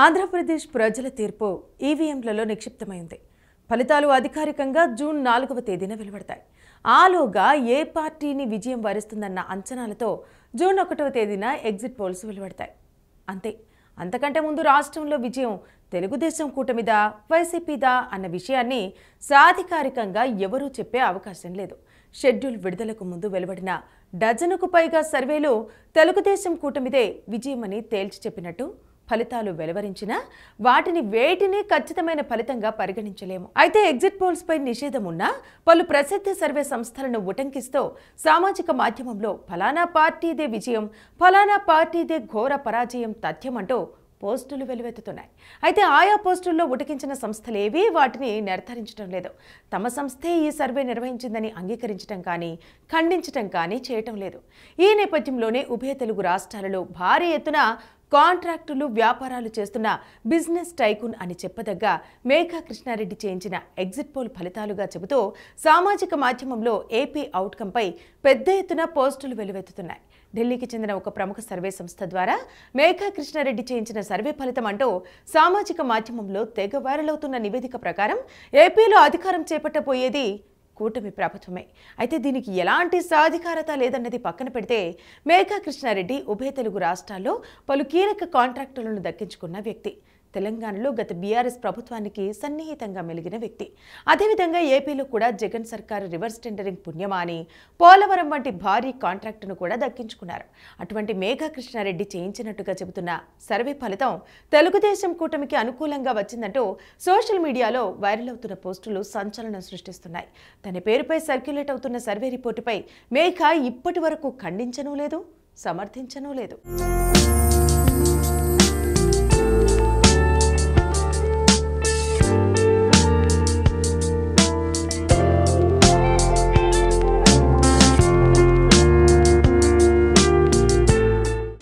ఆంధ్రప్రదేశ్ ప్రజల తీర్పు ఈవీఎంలలో నిక్షిప్తమైంది. ఫలితాలు అధికారికంగా జూన్ 4వ తేదీన వెలువడతాయి. ఆలోగా ఏ పార్టీని విజయం వరిస్తుందన్న అంచనాలతో జూన్ 1వ తేదీన ఎగ్జిట్ పోల్స్ వెలువడతాయి. అంతే. అంతకంటే ముందు రాష్ట్రంలో విజయం తెలుగుదేశం కూటమిదా వైసీపీదా అన్న విషయాన్ని సాధికారికంగా ఎవరూ చెప్పే అవకాశం లేదు. షెడ్యూల్ విడుదలకు ముందు వెలువడిన డజనుకు పైగా సర్వేలు తెలుగుదేశం కూటమిదే విజయమని తేల్చి చెప్పినట్టు ఫలితాలు వెలువరించినా వాటిని వేటిని ఖచ్చితమైన ఫలితంగా పరిగణించలేము. అయితే ఎగ్జిట్ పోల్స్ పై నిషేధం ఉన్నా పలు ప్రసిద్ధ సర్వే సంస్థలను ఉటంకిస్తూ సామాజిక మాధ్యమంలో ఫలానా పార్టీదే విజయం, ఫలానా పార్టీదే ఘోర పరాజయం తథ్యమంటూ పోస్టులు వెలువెత్తుతున్నాయి. అయితే ఆయా పోస్టుల్లో ఉటకించిన సంస్థలేవీ వాటిని నిర్ధారించడం లేదు. తమ సంస్థే ఈ సర్వే నిర్వహించిందని అంగీకరించడం కానీ ఖండించడం కానీ చేయటం లేదు. ఈ నేపథ్యంలోనే ఉభయ తెలుగు రాష్ట్రాలలో భారీ ఎత్తున కాంట్రాక్టులు వ్యాపారాలు చేస్తున్న బిజినెస్ టైకూన్ అని చెప్పదగ్గ మేఘా కృష్ణారెడ్డి చేయించిన ఎగ్జిట్ పోల్ ఫలితాలుగా చెబుతూ సామాజిక మాధ్యమంలో ఏపీ అవుట్కమ్పై పెద్ద ఎత్తున పోస్టులు వెలువెత్తుతున్నాయి. ఢిల్లీకి చెందిన ఒక ప్రముఖ సర్వే సంస్థ ద్వారా మేఘా కృష్ణారెడ్డి చేయించిన సర్వే ఫలితం అంటూ సామాజిక మాధ్యమంలో తెగ వైరల్ అవుతున్న నివేదిక ప్రకారం ఏపీలో అధికారం చేపట్టబోయేది కూటమి ప్రభుత్వమే. అయితే దీనికి ఎలాంటి సాధికారత లేదన్నది పక్కన పెడితే మేఘా కృష్ణారెడ్డి ఉభయ తెలుగు రాష్ట్రాల్లో పలు కీలక కాంట్రాక్టులను దక్కించుకున్న వ్యక్తి. తెలంగాణలో గత బీఆర్ఎస్ ప్రభుత్వానికి సన్నిహితంగా మెలిగిన వ్యక్తి. అదేవిధంగా ఏపీలో కూడా జగన్ సర్కారు రివర్స్ టెండరింగ్ పుణ్యమా అని పోలవరం వంటి భారీ కాంట్రాక్టును కూడా దక్కించుకున్నారు. అటువంటి మేఘా కృష్ణారెడ్డి చేయించినట్టుగా చెబుతున్న సర్వే ఫలితం తెలుగుదేశం కూటమికి అనుకూలంగా వచ్చిందంటూ సోషల్ మీడియాలో వైరల్ అవుతున్న పోస్టులు సంచలనం సృష్టిస్తున్నాయి. తన పేరుపై సర్క్యులేట్ అవుతున్న సర్వే రిపోర్టుపై మేఘా ఇప్పటి వరకు ఖండించనూ లేదు, సమర్థించనూ లేదు.